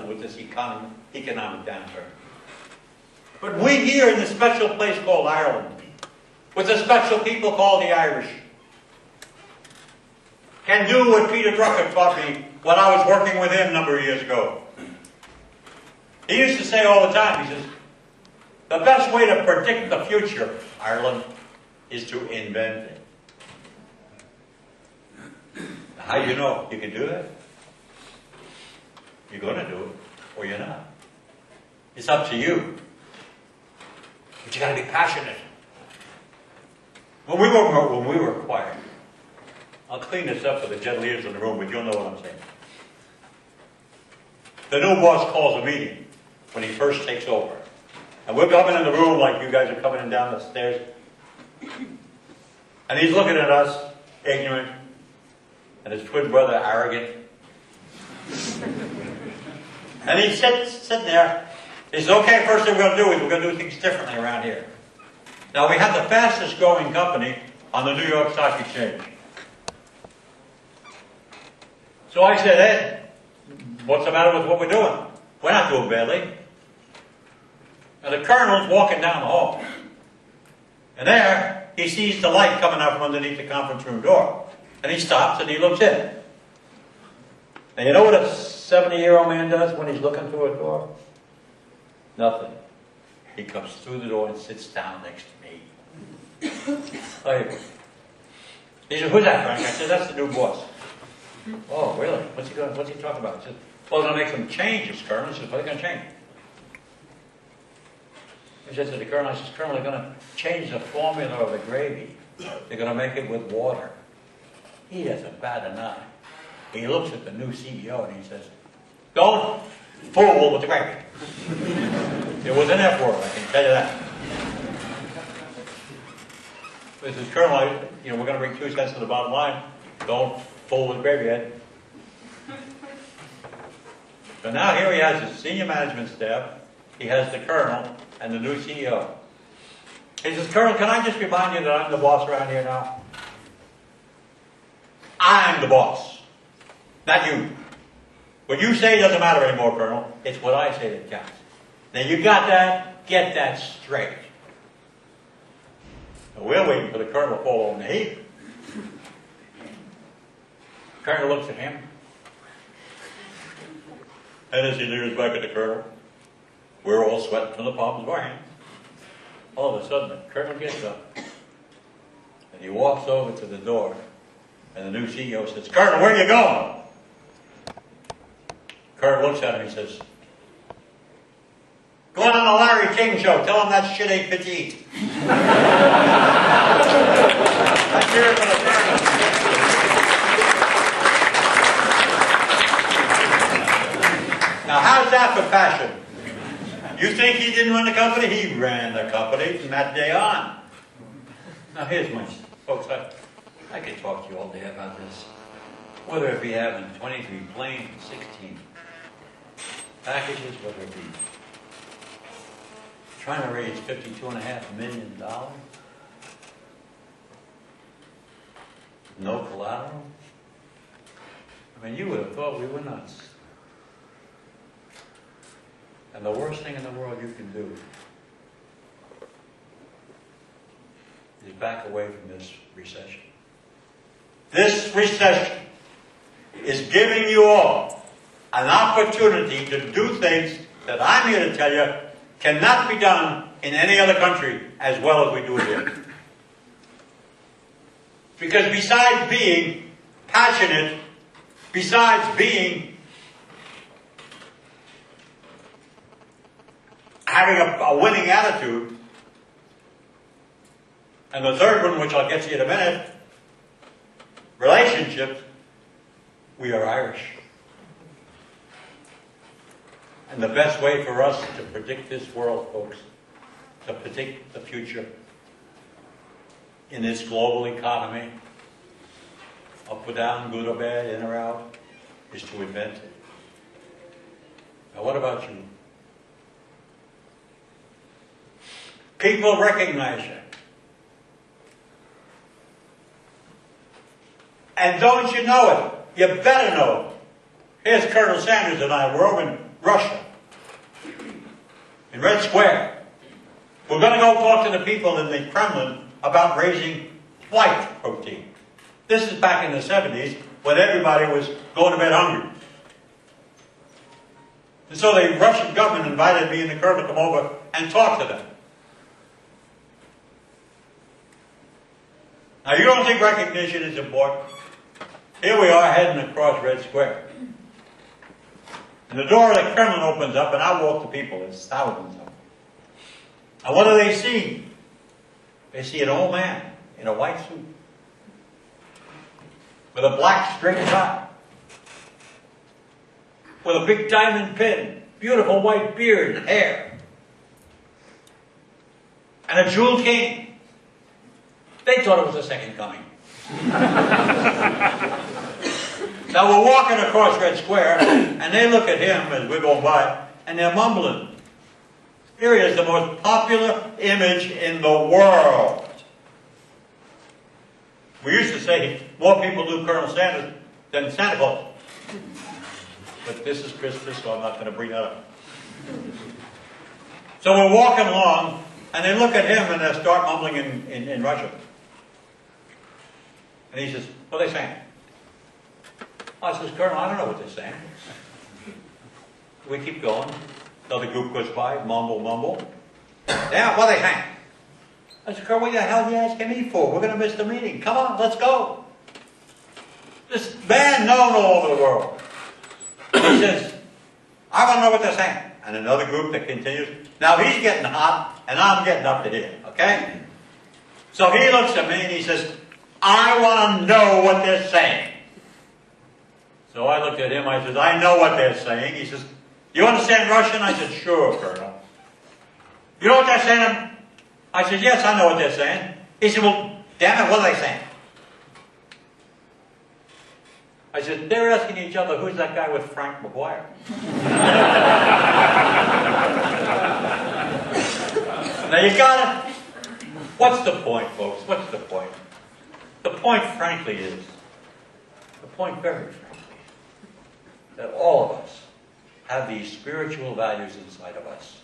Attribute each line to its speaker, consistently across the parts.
Speaker 1: with this economic downturn. But we here in this special place called Ireland, with the special people called the Irish, can do what Peter Drucker taught me when I was working with him a number of years ago. He used to say all the time, he says, the best way to predict the future, Ireland, is to invent it. How do you know you can do that? You're going to do it, or you're not. It's up to you. But you got to be passionate. When we were quiet, I'll clean this up for the gentle ears in the room, but you'll know what I'm saying. The new boss calls a meeting when he first takes over. And we're coming in the room like you guys are coming in down the stairs. And he's looking at us, ignorant, and his twin brother, arrogant. And he's sitting there. He says, okay, first thing we're going to do is we're going to do things differently around here. Now, we have the fastest growing company on the New York Stock Exchange. So I said, Ed, what's the matter with what we're doing? We're not doing badly. And the colonel's walking down the hall. And there, he sees the light coming out from underneath the conference room door. And he stops and he looks in. And you know what a 70-year-old man does when he's looking through a door? Nothing. He comes through the door and sits down next to me. He said, who's that, Frank? I said, that's the new boss. Oh, really? What's he talking about? He said, well, they're going to make some changes, Colonel. He said, what are they going to change? He said to the Colonel, I said, Colonel, they're going to change the formula of the gravy. They're going to make it with water. He doesn't bat an eye. He looks at the new CEO and he says, don't fool with the gravy. It was an F word, I can tell you that. He says, Colonel, we're going to bring 2 cents to the bottom line. Don't fool with gravy, Ed. So now here he has his senior management staff. He has the Colonel and the new CEO. He says, Colonel, can I just remind you that I'm the boss around here now? I'm the boss, not you. What you say doesn't matter anymore, Colonel. It's what I say that counts. Now you got that? Get that straight. So we're waiting for the Colonel to fall on the heap. The Colonel looks at him. And as he leers back at the Colonel, we're all sweating from the palms of our hands. All of a sudden, the Colonel gets up. And he walks over to the door. And the new CEO says, Colonel, where are you going? Colonel looks at him and he says, going on the Larry King show. Tell him that shit ain't fit to eat. Let's hear it for the Colonel. Now, how's that for passion? You think he didn't run the company? He ran the company from that day on. Now, here's my... Folks, I could talk to you all day about this. Whether it be having 23 planes, 16 packages, whether it be trying to raise $52.5 million, no collateral. I mean, you would have thought we were nuts. And the worst thing in the world you can do is back away from this recession. This recession is giving you all an opportunity to do things that I'm here to tell you cannot be done in any other country as well as we do it here. Because besides being passionate, besides being having a winning attitude, and the third one, which I'll get to you in a minute, relationships, we are Irish. And the best way for us to predict this world, folks, to predict the future in this global economy, up or down, good or bad, in or out, is to invent it. Now, what about you? People recognize you. And don't you know it? You better know it. Here's Colonel Sanders and I. We're over in Russia, in Red Square. We're going to go talk to the people in the Kremlin about raising white protein. This is back in the 70s when everybody was going to bed hungry. And so the Russian government invited me and the colonel to come over and talk to them. Now, you don't think recognition is important? Here we are heading across Red Square. And the door of the Kremlin opens up, and I walk to people. There's thousands of them. And what do they see? They see an old man in a white suit with a black straight tie, with a big diamond pin, beautiful white beard and hair, and a jeweled cane. They thought it was the second coming. Now we're walking across Red Square, and they look at him as we're going by, and they're mumbling. Here he is, the most popular image in the world. We used to say more people knew Colonel Sanders than Santa Claus. But this is Christmas, so I'm not going to bring that up. So we're walking along, and they look at him and they start mumbling in Russian. And he says, what are they saying? I says, Colonel, I don't know what they're saying. We keep going. Another group goes by, mumble, mumble. Yeah, what are they saying? I said, Colonel, what the hell are you asking me for? We're going to miss the meeting. Come on, let's go. This man known all over the world. He says, I want to know what they're saying. And another group that continues. Now he's getting hot, and I'm getting up to here, okay? So he looks at me and he says, I want to know what they're saying. So I looked at him, I said, I know what they're saying. He says, you understand Russian? I said, sure, Colonel. You know what they're saying? I said, yes, I know what they're saying. He said, well, damn it, what are they saying? I said, they're asking each other, who's that guy with Frank Maguire? Now you got it. What's the point, folks? What's the point? The point, frankly, is, very frankly, that all of us have these spiritual values inside of us.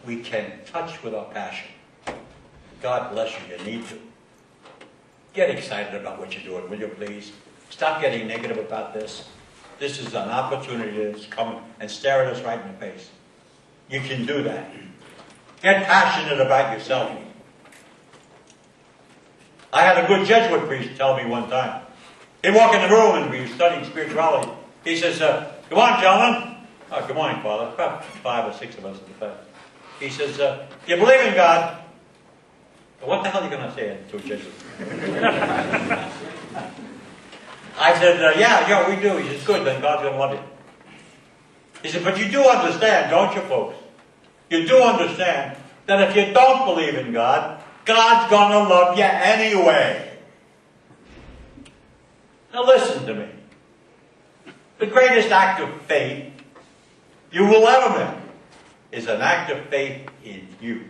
Speaker 1: We can touch with our passion. God bless you, you need to. Get excited about what you're doing, will you please? Stop getting negative about this. This is an opportunity that's coming and staring us right in the face. You can do that. Get passionate about yourself. I had a good Jesuit priest tell me one time. He'd walk in the room and we were studying spirituality. He says, come on, gentlemen. Oh, good morning, Father. About 5 or 6 of us in the class. He says, you believe in God. What the hell are you going to say to a Jesuit? I said, yeah, we do. He says, good, then God's going to love you. He said, but you do understand, don't you, folks? You do understand that if you don't believe in God, God's going to love you anyway. Now listen to me. The greatest act of faith you will ever make is an act of faith in you.